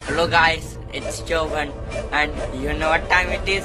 Hello guys, it's Jovan and you know what time it is?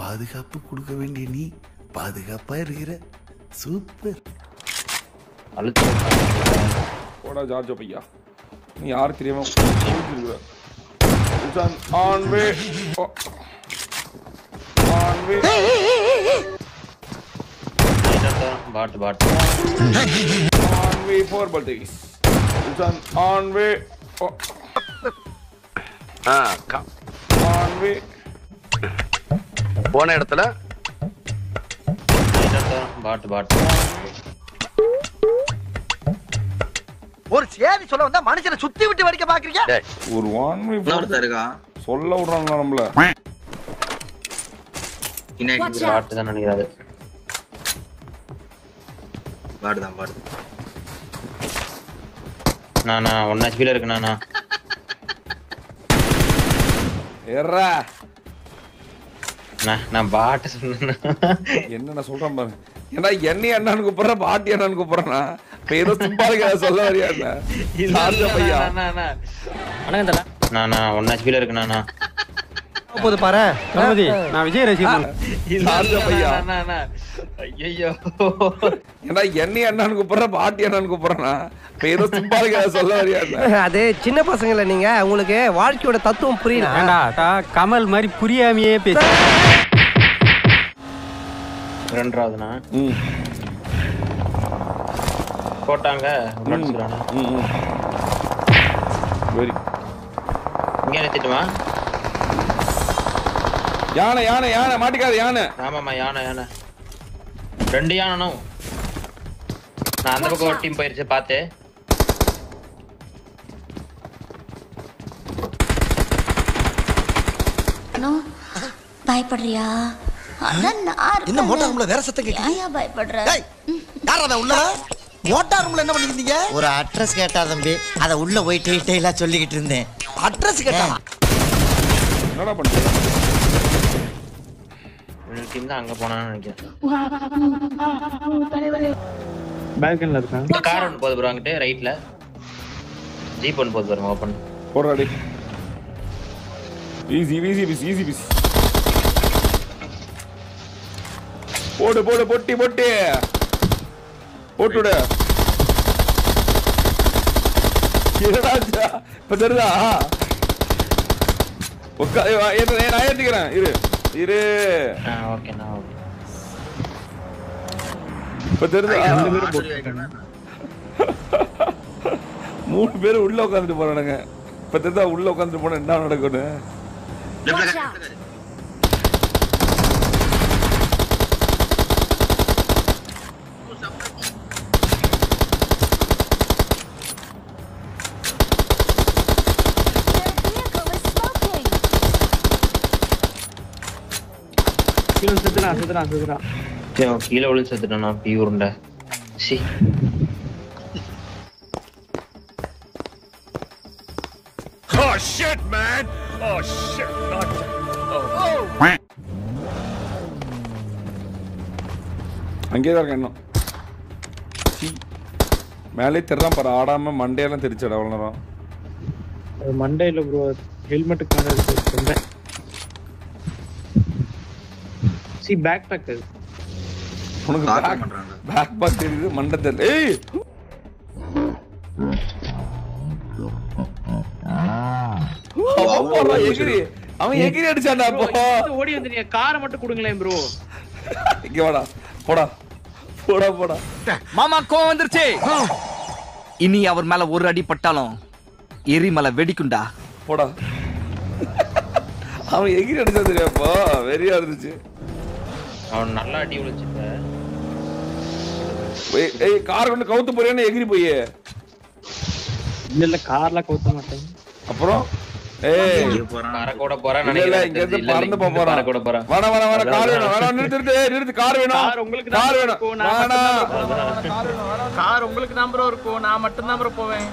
பாதுகாப்பு கொடுக்க வேண்டிய நீ பாதுகாப்பா இருக்கிற சூப்பர் போடா ஜார்ஜோ பையா நீ யாரு தெரியாம ஆன் வே பாட் பாட் ஆன் வே ஃபார் பல்டேஸ் ஆன் வே ஆன் வே போன இடத்துல பாட் பாட் ஒரு சேதி சொல்ல வந்தா மனுஷனை சுத்தி விட்டு வடிக்க பாக்குறீங்க. ஒரு ஒன் வே சொல்ல விடுறாங்க நம்மள பாட் தான் நினைக்கிறாரு. பாட் தான் பாட். நானா 1 HP ல இருக்கு நானா. ஏறா நான் பாட் சொன்னேன். என்ன சொல்றேன் பாருங்க. ஏன்னா என்னை அண்ணான்னு கூப்பிடுற பாட்டி அண்ணான்னு கூப்பிடுறா ஏதோ சிம்பாலிக்கா சொல்ல வரியா பையா நானா 1 HP ல இருக்கு நானா. போது பாரு கணபதி நான் விஜய் ரசிகன் பையா. ஐயோ ஏன்னா என்னை அண்ணான்னு கூப்பிடுற பாட்டி அண்ணான்னு கூப்பிடுறா ஏதோ சிம்பாலிக்கா சொல்ல வரியா. அது சின்ன பசங்கள நீங்க உங்களுக்கு வாழ்க்கையோட தத்துவம் புரியல. கமல் மாதிரி புரியாமையே பேச. ரெண்டாவதுனா போட்டாங்க. வெரி இங்க நிறுத்திட்டுமா. யானை யானை யானை மாட்டிக்காது யானை. ஆமாமா யானை யானை 2 யானைனும். நான் அந்த பக்கம் ஒரு டீம் போயிருச்சு பாத்து. பயப்படுறியா? என்ன மோட்டார் ரூம்ல வேற சத்தம் கேக்குது. ஏன் பயப்படுற? டேய் யாரா அவன் உள்ள? மோட்டார் ரூம்ல என்ன பண்ணிருந்தீங்க? ஒரு அட்ரஸ் கேட்டா தம்பி, அத உள்ள போய் டீடைலா சொல்லிக்கிட்டு இருந்தேன். அட்ரஸ் கேட்டா என்னடா பண்ற? ஒரு டீம் தான் அங்க போனான்னு நினைக்கிறேன். பால்கனில இருக்காங்க. கார் ஒன்னு போகுது ப்ரோ அங்கிட்டு ரைட்ல. ஜீப் ஒன்னு போகுது பாருங்க ஓபன். போடா டேய். Easy easy easy easy easy. போடு போடு பொட்டி பொட்டி போட்டுடு. என்னடா இப்ப தெரியுதா? நான் ஏத்திக்கிறேன் இரு இரு. ஓகே நான் ஓகே. இப்ப தெரியுதா? 3 பேர் உள்ள உட்காந்துட்டு போறானுங்க. இப்ப தெரியுதா உள்ள உட்காந்துட்டு போனா என்ன நடக்கும்னு? கீழே விழுந்து செத்துட்டானா பீ உருண்டை. C Oh shit man. Oh shit. Not அங்கே தான் இன்னும் மேலே தெரியலாம் பாரு. ஆடாம மண்டையெல்லாம் தெரிச்சடா அவ்வளோ நேரம். மண்டையில ப்ரோ ஹெல்மெட்டுக்கு மேல இருக்கு. சி பேக் பேக் அது உனக்கு பேக் பேக் தெரியுது மண்டை தெரியல. ஏய் அவன் எகிரி அடிச்சான்டா. ஓடி வந்து நீங்க காரை மட்டும் கொடுங்களேன் ப்ரோ. இங்க வாடா போடா போடா போடா. மாமா கோவம் வந்துருச்சு. இனி அவர் மேல ஒரு அடி பட்டாலும் எரிமலை வெடிக்குண்டா. போடா அவன் எகிரி அடிச்சா தெரியாப்பா வெறியா இருந்துச்சு. அவன் நல்லா அடி விழுச்சுட்ட. ஏய் கார் கொண்டு கவுத்து போறியானே எகிரி போய். இல்ல கார்ல கவுத்த மாட்டேன். அப்புறம் ஏய் கார கூட போறேன் இல்ல நினைக்கிறேன். இங்க இருந்து பறந்து போறா. கூட போறேன். வாடா கார் வேணும். வாடா நிறுத்து கார் வேணும். உங்களுக்கு கார் வேணும். வாடா கார் உங்களுக்கு தான் ப்ரோ இருக்கும். நான் மட்டும் தான் ப்ரோ போவேன்.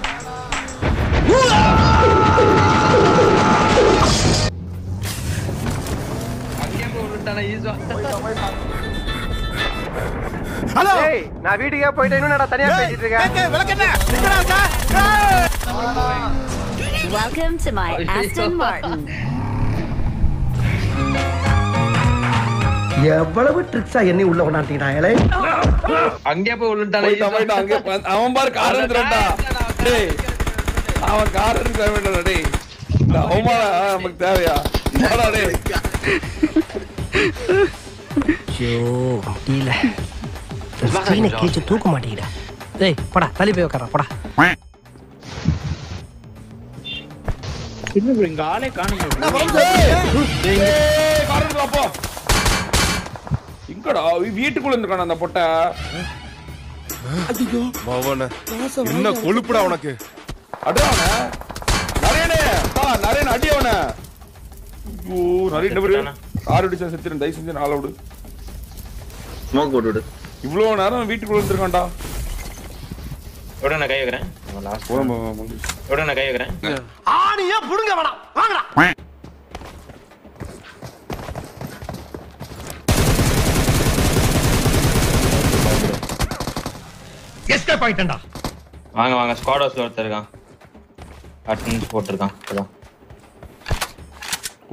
அங்கே போய் விட்டானே ஈஸா. ஹலோ ஏய் நான் வீட்டுக்கே போயிட்டே இன்னும் நான் தனியா பேசிட்டு இருக்கேன். விளக்கண்ணே நிக்கடா sir. Welcome to my Aston Martin. எவ்வளவு ட்ரிக்ஸா என்னை உள்ள கொண்டாட்டினாங்களே. அங்கே போய் விழுட்டானே போயிட்டான் அங்கே அவன் பாரு கார் எடுத்துறடா. டேய் அவன் கார் எடுக்க வேண்டாம்டா டேய். இந்த அவமானம் நமக்கு தேவையா? வாடா டேய். ஐயோ முடியல. ஸ்கிரீனை கேச்சு தூக்க மாட்டேங்கடா. டேய் போடா தள்ளி போய் உட்கார போடா. இன்னும் இங்க ஆளே காணுங்க. ஏய் கார் எடுத்து வாப்பா. இங்கடா வீட்டுக்குள்ள இருக்கானே அந்த பொட்டை. ஐயோ மவன என்ன கொழுப்புடா உனக்கு. அடடா நரேனே நரேன் அடி அவன. ஐயோ நரேன் டபுள் கார் அடிச்சா செத்துறேன். தயவு செஞ்சு நாள விடு. ஸ்மோக் போட்டு விடு. இவ்வளவு நேரம் வீட்டுக்குள்ள இருந்திருக்கான்டா. விட நான் கை வைக்கிறேன். விட நான் கை வைக்கிறேன். ஆணியே புடுங்க வேணாம். வாங்கடா. எஸ்கேப் ஆயிட்டேன்டா. வாங்க வாங்க ஸ்குவாட் ஹவுஸ்ல ஒருத்தர் இருக்கான். அட்டெண்டன்ஸ் போட்டுருக்கான். அதான்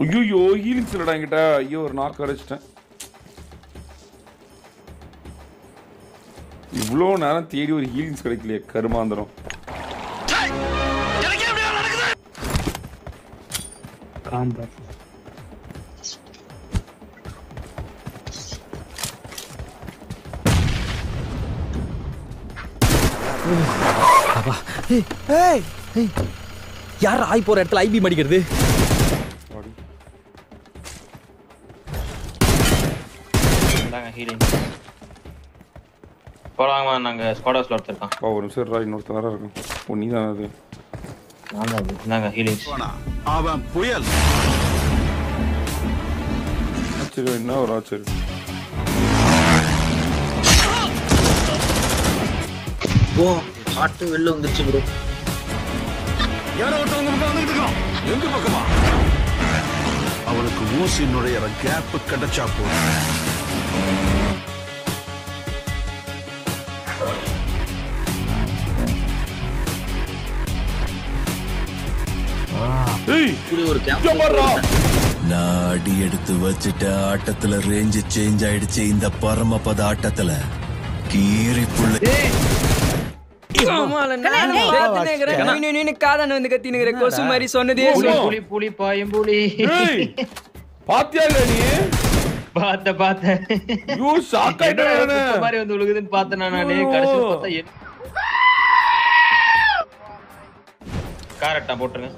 ஐயோ ஹீலிங்ஸ் இல்லடா என்கிட்ட. ஐயோ ஒரு நாக்கு அடிச்சிட்டேன். இவ்வளோ நேரம் தேடி ஒரு ஹீலிங்ஸ் கிடைக்கலையே கருமாந்திரம். காம்பர் யார் ஆய் போற இடத்துல ஐபி மடிக்கிறது? ஹீலிங் போலாமா? நாங்க ஸ்குவாட் ஹவுஸ்ல ஒருத்தர் இருக்கான். ஒரு நிமிஷம் இன்னொருத்தர் வேற இருக்கும். ஓ நீ தான் அது. நான் தான் நாங்க ஹீலிங். அவன் புயல். ஆச்சரியம் என்ன ஒரு ஆச்சரியம். ஓ ஹார்ட் வெளில வந்துருச்சு ப்ரோ. யாரோ ஒருத்தவங்க பக்கம் வந்துட்டு இருக்கான். எந்த பக்கமா? அவனுக்கு ஊசி நுழையிற கேப் கிடைச்சா போதும். நான் அடி எடுத்து வச்சுட்ட ஆட்டத்துல ரேஞ்சு சேஞ்ச் ஆயிடுச்சு. இந்த பரமபத ஆட்டத்துல கீரி புள்ள காதான வந்து கத்தினுங்கிற கொசு மாதிரி சொன்னதே புலி புலி பாயும் புலி. பாத்தியா இல்ல நீ? பார்த்தேன். ஐயோ ஷாக் ஆயிட்டேன். மாதிரி வந்து விழுகுதுன்னு பார்த்தேன் நானே. கடைசில பார்த்தா காரட்டா போட்டுருங்க.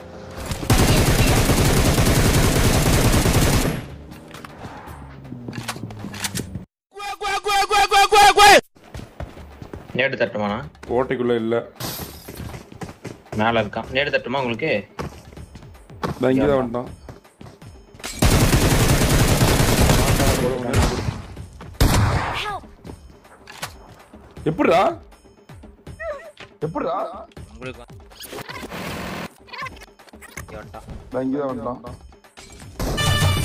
நேடு தட்டுமாண்ணா? கோட்டைக்குள்ள இல்ல, மேல இருக்கான். நேடு தட்டுமா உங்களுக்கு? இங்கதான் வந்துட்டான். எப்படிடா உங்களுக்கு இங்கதான் வந்துட்டான்.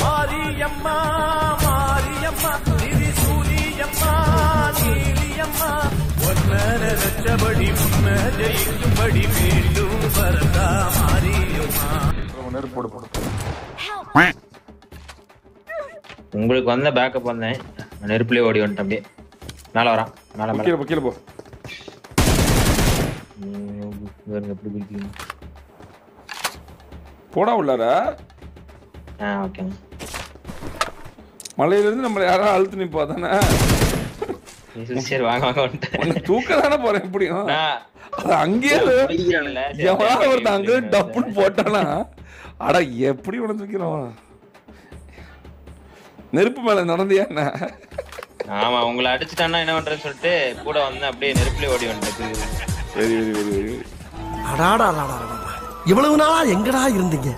மாரியம்மா மாரியம்மா திரிசூலியம்மா நீலியம்மா ஒன்னரச்சபடி முன்ன ஜெயிக்கும்படி மீண்டும் வரதா மாரியம்மா. உங்களுக்கு வந்த பேக்கப் வந்தேன். நெருப்புலயே ஓடி வந்துட்டேன். அப்படியே மேல வரான். மேல மேல கீழே போ. எப்படி பிடிக்கீங்க? போடா உள்ளார. ஓகேங்க. மலையில இருந்து நம்ம யாராவது அழுத்து நிப்பா தானே. சரி வாங்க வாங்க வந்துட்டேன். தூக்க தானே போறேன். எப்படியும் அது அங்கேயே எவனா ஒருத்தன் அங்க டப்புன்னு போட்டானா அட எப்படி உடஞ்சுக்கிறோம். நெருப்பு மேல நடந்தியா என்ன? ஆமா உங்களை அடிச்சுட்டான்னா என்ன பண்றேன்னு சொல்லிட்டு கூட வந்து அப்படியே நெருப்புலயே ஓடி வந்துட்டு. Very very very very. அடாடா இவ்வளவு நாளா எங்கடா இருந்தீங்க?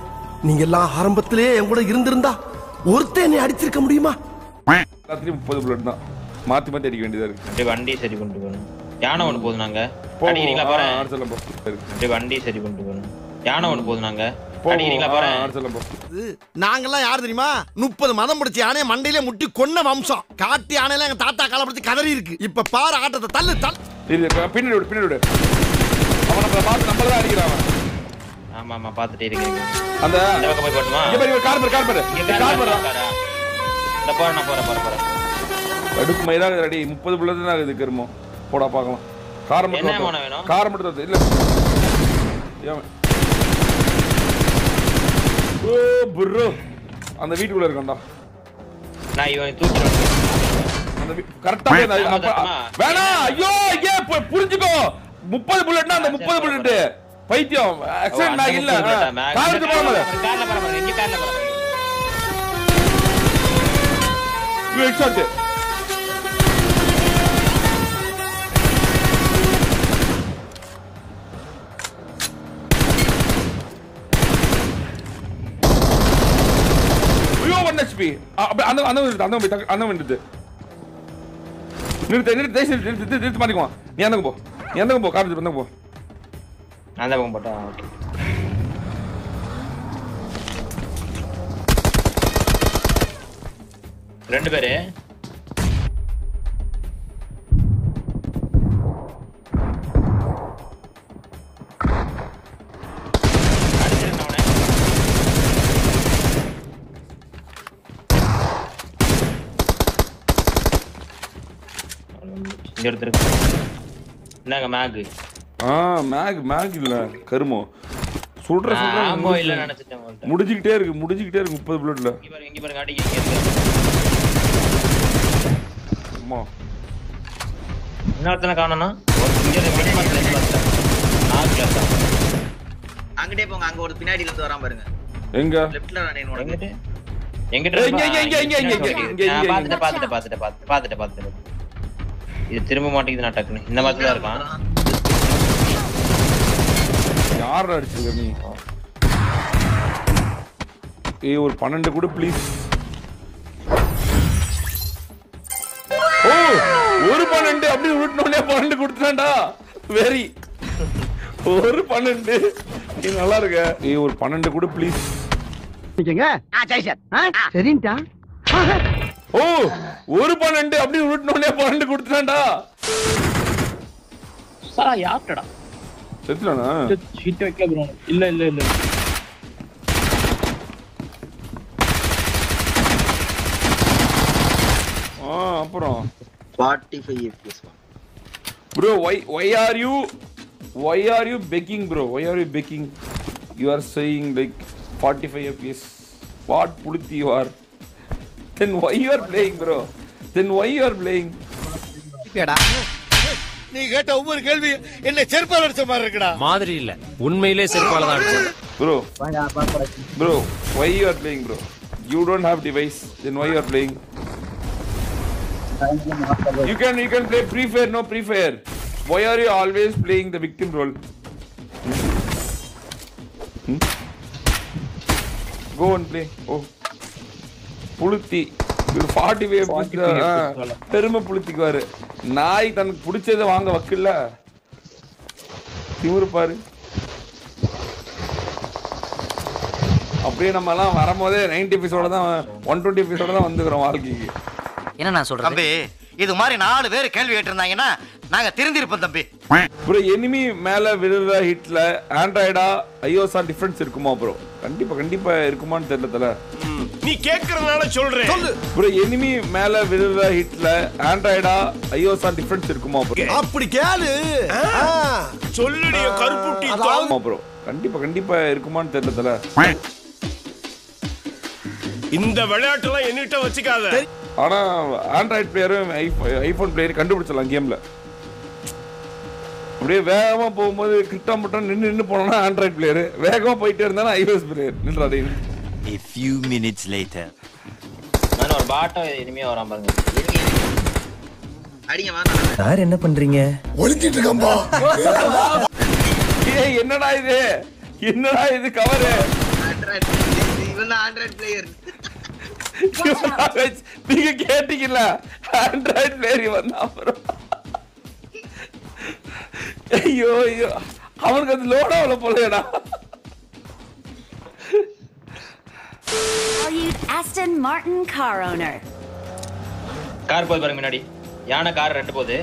நீங்க எல்லாம் ஆரம்பத்திலே என் கூட இருந்திருந்தா ஒருத்தன் என்னை அடிச்சிருக்க முடியுமா? எல்லாத்துலயும் 30 புல்லட் தான். மாத்தி மாத்தி அடிக்க வேண்டியதா இருக்கு. அப்படியே வண்டி சரி கொண்டு போகணும். யானை ஒண்ணு போகுது நாங்க. அடிக்கிறீங்களா பாரு. அப்படியே வண்டி சரி கொண்டு போகணும். யானை ஒண்ணு போகுது நாங்க. அடிக்கிறீங்களா பாரு. நாங்கெல்லாம் யாரு தெரியுமா? 30 மதம் பிடிச்ச யானைய மண்டையில முட்டி கொன்ன வம்சம். காட்டு யானையில எங்க தாத்தா காலப்படுத்தி கதறி இருக்கு. இப்ப பாரு ஆட்டத்தை தள்ளு தள்ளு. பின்னாடி விடு. அவன் நம்மள பார்த்து நம்மள தான் அடிக்கிறான். ஆமா ஆமா பாத்துட்டே இருக்கீங்க. அந்த பக்கம் போய் போட்டுமா? இங்க பாரு கார் பாரு. கார் பாரு. இந்த போறேன். அடுப்பு மயிரா ரெடி 30 புல்லட் தான் ஆகுது கருமோ. போடா பார்க்கலாம். கார் மட்டும் என்ன மோன வேணும்? கார் மட்டும் தரு. இல்ல. ஓ ப்ரோ. அந்த வீட்டுக்குள்ள இருக்கேன்டா. நான் இவன் தூக்கிறேன். அந்த கரெக்ட்டா வேணா. ஐயோ ஏ புரிஞ்சுக்கோ. 30 புல்லட்னா அந்த 30 புல்லட். பைத்தியம். ஆக்சிடென்ட் நான் இல்ல. காருக்கு போறோம். கார்ல போறோம். இங்க கார்ல போறோம். ஹெட்ஷாட். HP அந்த வந்துது. நிறுத்து மாட்டிக்குவான். நீ எந்தங்க போ கார் எந்தங்க போ. அந்த பக்கம் போட்டா ஓகே. ரெண்டு பேரு மேக் இல்ல கருமோ சுடுற இல்ல நினைச்சிட்டேன். முடிஞ்சிட்டே இருக்கு 30 புல்லட்ல. இங்க பாருங்க அடிங்க. அம்மா இன்னொருத்தனை காணோம்னா அங்கடே போங்க. அங்க ஒரு பின்னாடில இருந்து வரான் பாருங்க. எங்க லெஃப்ட்ல நான் உனக்கு பாத்துட்டேன். இது திரும்ப மாட்டேங்குது. நான் டக்குன்னு இந்த மாதிரி தான் இருக்கான். யார் அடிச்சிருக்க நீ? ஏய் ஒரு 12 கூட ப்ளீஸ். ஓ ஒரு 12 அப்படி விட்டனே 12 கொடுத்தான்டா. வெரி ஒரு 12 நீ நல்லா இருக்க. ஏய் ஒரு 12 கூட ப்ளீஸ். நிக்கங்க. சரி சார். சரின்டா. ஓ ஒரு 12 அப்படி விட்டனே 12 கொடுத்தான்டா. சாரா யாப்டா செத்துறானா? ஷீட் வைக்கல ப்ரோ. இல்ல அப்புறம் 45 FPS bro. why are you begging bro? Why are you begging? You are saying like 45 FPS. What puluthi you are? Then why you are playing bro? நீ கேட்ட ஒவ்வொரு கேள்வி என்ன செருப்பால அடிச்ச மாதிரி இருக்குடா. மாதிரி இல்ல உண்மையிலே செருப்பால தான் அடிச்சது. bro why you are playing bro? You don't have device. Then why you are playing? You can play Free Fire, no Free Fire. Why are you always playing the victim role? Go and play. Oh புளுத்தி 45 பெருமை புளுத்திக்குவாரு. நாய் தனக்கு பிடிச்சதை வாங்க வக்கில்ல திமிரு பாரு. அப்படியே நம்ம எல்லாம் வரும்போதே 90 எபிசோட தான் 120 எபிசோட தான் வந்துக்கிறோம் வாழ்க்கைக்கு. என்ன நான் சொல்றேன் தம்பி, இது மாதிரி 4 பேர் கேள்வி கேட்டிருந்தாங்கன்னா நாங்க திருந்திருப்போம் தம்பி. ப்ரோ எனிமி மேல விழுற ஹிட்ல ஆண்ட்ராய்டா ஐஓஎஸ் டிஃபரன்ஸ் இருக்குமா ப்ரோ? கண்டிப்பா இருக்குமான்னு தெரியல. நீ கேக்குறதுனால சொல்றேன். ப்ரோ எனிமி மேல விழுற ஹிட்ல ஆண்ட்ராய்டா ஐஓஎஸ் டிஃபரன்ஸ் இருக்குமா ப்ரோ? அப்படி கேளு. சொல்லுடி கருப்புட்டி தாமா ப்ரோ. கண்டிப்பா இருக்குமான்னு தெரியல. இந்த விளையாட்டுலாம் என்னிட்ட வச்சுக்காத. ஆனா ஆண்ட்ராய்டு பிளேயரும் ஐபோன் பிளேயரும் கண்டுபிடிச்சலாம் கேம்ல. அப்படியே வேகமா போகும்போது கிட்ட மட்டும் நின்னு போனா ஆண்ட்ராய்டு பிளேயர், வேகமா போயிட்டே இருந்தா ஐஓஎஸ் பிளேயர் நின்றாடே. A few minutes later. நான் ஒரு பாட்டோ இனிமே வராம பாருங்க. அடிங்க வாங்க. யார் என்ன பண்றீங்க? ஒளிஞ்சிட்டு இருக்கம்பா. ஏய் என்னடா இது? என்னடா இது கவர்? இவன் ஆண்ட்ராய்ட் பிளேயர். நீங்க கேட்டீங்கல ஆண்ட்ராய்ட் பிளேயர் வந்தா அப்புறம் ஐயோ ஐயோ அவனுக்கு அது லோட் ஆகல போலடா. Aston Martin car owner. Car போய் பாருங்க முன்னாடி. யானை கார் ரெண்டு போகுது.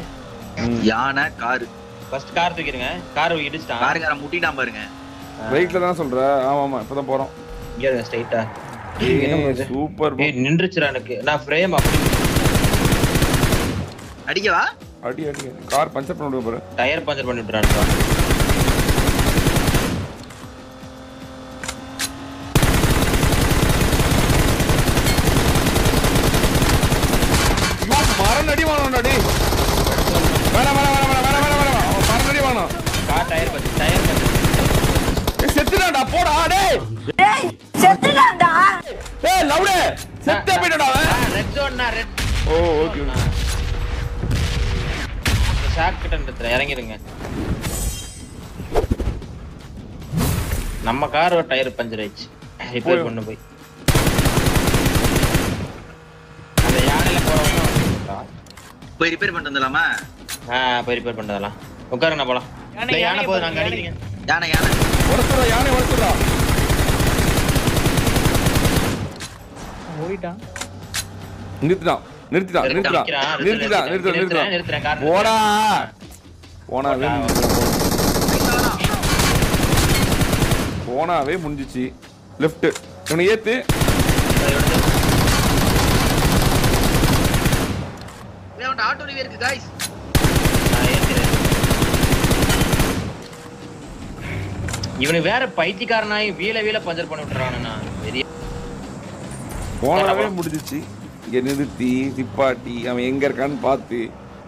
யானை கார். ஃபர்ஸ்ட் கார் தூக்கிடுங்க. கார் இடிச்சிட்டான். கார்கார முட்டிட்டான் பாருங்க. ரைட்ல தான் சொல்ற. ஆமா ஆமா இப்பதான் போறோம். இங்க இருங்க ஸ்ட்ரைட்டா. சூப்பர். ஏய் நின்றுச்சுடா எனக்கு. நான் ஃப்ரேம் அப்படி அடிக்கவா? அடி அடி. கார் பஞ்சர் பண்ணி விடுங்க பாரு. டயர் பஞ்சர் பண்ணி விட்டுறான்டா. மரணடி வாணோடா டேய். வேணா வேணா வேணா வேணா வேணா வேணா. மரணடி வாணோ. Car tyre puncture. செத்துடா போடா டேய். டேய் செத்துடா. ஏய் லவுடே செத்தே போய்டா அவன். ரெட் ஜோன்னா ரெட். Oh okay. ஷாக் கிட்ட நிறுத்துற இறங்கிடுங்க. நம்ம கார் டயர் பஞ்சர் ஆயிடுச்சு. ரிப்பேர் பண்ணு போய். அந்த யானையில போறவங்க போய் ரிப்பேர் பண்ணிட்டு வந்துடலாமா? போய் ரிப்பேர் பண்ணிடலாம். உட்காருங்க போலாம். யானை போகுது நாங்க அடிக்கிறீங்க. யானை யானை ஒருத்தரா யானை ஒருத்தரா. ஓடிட்டான். நிறுத்திட்டான். போடா போனாவே முடிஞ்சிச்சு. லெஃப்ட் இவனை ஏத்து. ஆட்டோ ரிவே இருக்கு गाइस. இவனுக்கு வேற பைத்தியக்காரனாய் வீல பஞ்சர் பண்ணி விட்டுறானா. போனாவே முடிஞ்சிச்சு. இங்க நிறுத்தி திப்பாட்டி அவன் எங்க இருக்கான்னு பார்த்து.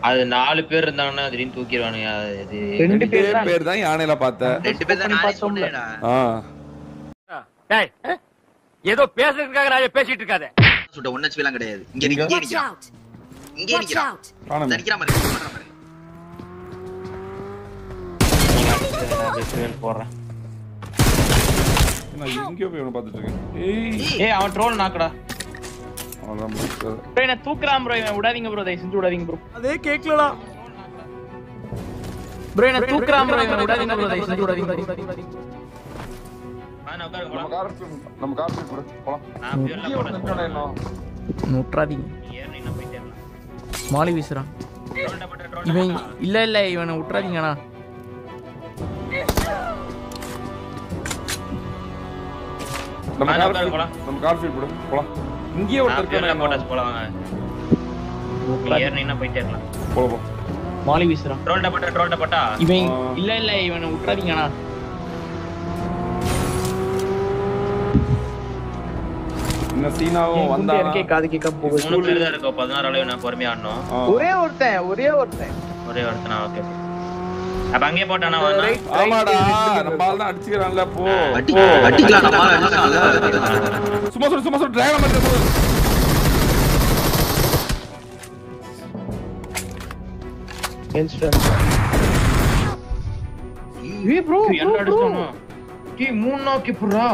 அது 4 பேர் இருந்தாங்கன்னா திடீர்னு தூக்கிடுவானுங்க. அது 2 பேர் தான் யானையில பார்த்த. 2 பேர் தான் பார்த்தோம்லடா. டேய் ஏதோ பேசுறதுக்காக ராஜா பேசிட்டு இருக்காதே. சுட ஒண்ணச்சுலாம் கிடையாது. இங்க நிக்கிறான். இங்க நிக்கிறான். நிக்கிற மாதிரி பண்ற மாதிரி. நான் போறேன். நான் எங்கயோ போய் பார்த்துட்டு இருக்கேன். ஏய் அவன் ட்ரோல் நாக்குடா. அவன் ப்ரோ என்ன தூக்குறான் ப்ரோ. இவன் விடாதீங்க ப்ரோ. தயவு செஞ்சு விடாதீங்க ப்ரோ. அதே கேக்கலடா. ப்ரோ என்ன தூக்குறான் ப்ரோ. இவன் விடாதீங்க ப்ரோ. தயவு செஞ்சு விடாதீங்க. நம்ம கார் போலாம். விட்டுறாதீங்க. மாலி வீசுறான் இவன். இல்ல இவனை விட்டுறாதீங்கண்ணா. நம்ம கார் ஃபீல் போலாம். இங்கேயே ஒருத்தர் போட்டாச்சு. போலாம் வாங்க. ஏர்னா போயிட்டே இருக்கலாம். போ. மாலி வீசுறான். ட்ரோல்ட போட்டா இவன். இல்ல இவனை விட்டுறாதீங்கண்ணா. இந்த சீனாவும் வந்தானா காது கேட்க போகுது. 3 பேர் தான் இருக்கோம். 16 அளவு நான் பொறுமையா ஆடணும். ஒரே ஒருத்தன். ஓகே. அப்ப அங்கே போட்டானா வானா. ஆமாடா நம்ம ஆள் தான் அடிச்சிரான்ல. போ அடிக்கலாம். நம்ம ஆள் அடிச்சான்ல. சும்மா சொல்லு டிரைவர் மட்டும் சொல்லு. ஏய் ப்ரோ என்ன அடிச்சானோ. டீ 3 நாக்கு புறா.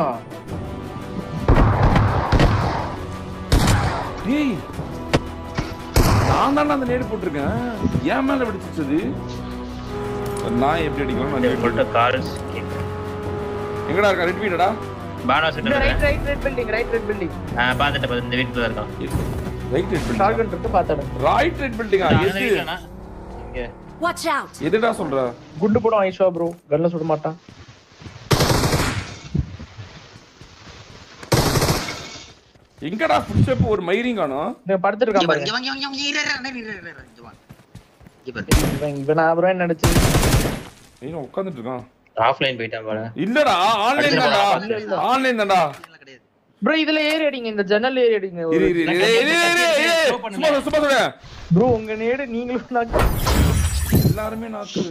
டேய் நான் தான் அந்த நேடு போட்டுருக்கேன். ஏன் மேல வெடிச்சது? நான் எப்படி அடிக்கணும்? நான் சொல்லிட்டு கார் எங்கடா இருக்கா? ரெட் வீடடா. பானா செட் ரைட் பில்டிங். பாத்துட்டு இந்த வீட்டுல இருக்கான். Right building. டார்கெட் இருக்கு பாத்தறேன். ரைட் பில்டிங்கா? எது? இங்க. Watch out. எதுடா சொல்ற? குண்டு போடும் ஐஷா ப்ரோ. கன்ல சுட மாட்டான். எங்கடா ஃபுட்ஸ்டெப் ஒரு மைரிங் காணோம். நான் படுத்துட்டு இருக்கேன் பாருங்க. இவன் ப்ரோ என்ன நடிச்சு? ஏய் உட்கார்ந்துட்டு இருக்கான். ஆஃப்லைன் போய்ட்டான் பாரு. இல்லடா ஆன்லைன் தான்டா. ஆன்லைன் தான்டா. ப்ரோ இதுல ஏறி அடிங்க. இந்த ஜன்னல் ஏறி அடிங்க. சும்மா சொல்லு. ப்ரோ உங்க நேடு நீங்களும் நாக்கு. எல்லாரும் நாக்கு.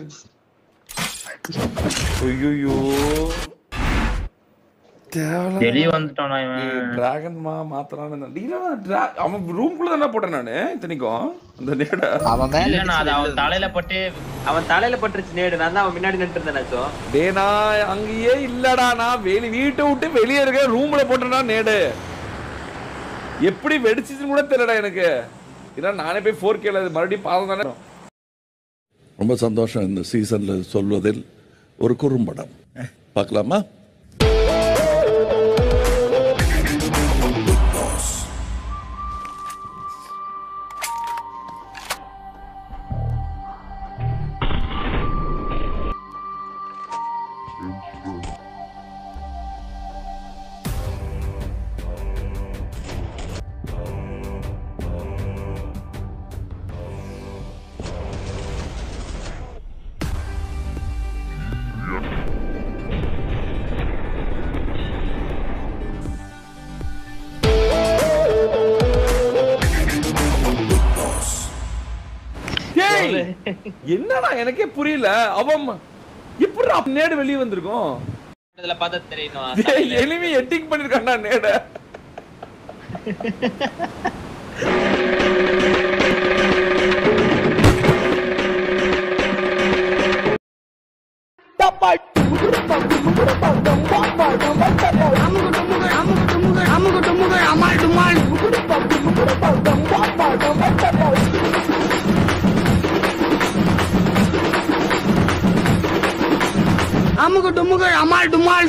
ஐயோ வெளிய வந்துட்டானா இவன் டிராகன் மாத்தறானே அவன் ரூம்க்குள்ள தான போட்டேன் நானு இத்தனைக்கும் அந்த நேட அவன் மேல இல்ல நான் அவன் தலையில பட்டுருச்சு நேடு நான் தான் அவன் முன்னாடி நின்னுட்டு இருந்தேன் டேய் நான் அங்கேயே இல்லடா நான் வீட்டை விட்டு வெளிய இருக்க ரூம்ல போட்டேனா நேடு எப்படி வெடிச்சிச்சுன்னு கூட தெரியலடா எனக்கு இத நானே போய் 4K ல மறுபடியும் பாதம் தானே ரொம்ப சந்தோஷம் இந்த சீசன்ல சொல்வதில் ஒரு குறும்படம் பார்க்கலாமா என்னடா எனக்கே புரியல அவன் எப்படி நேடு வெளிய வந்திருக்கும் இதுல பார்த்தா தெரியும் எனிமி எட்டிங் பண்ணிருக்கான்டா நேட அமுகு டுமுகு அமால் டுமால்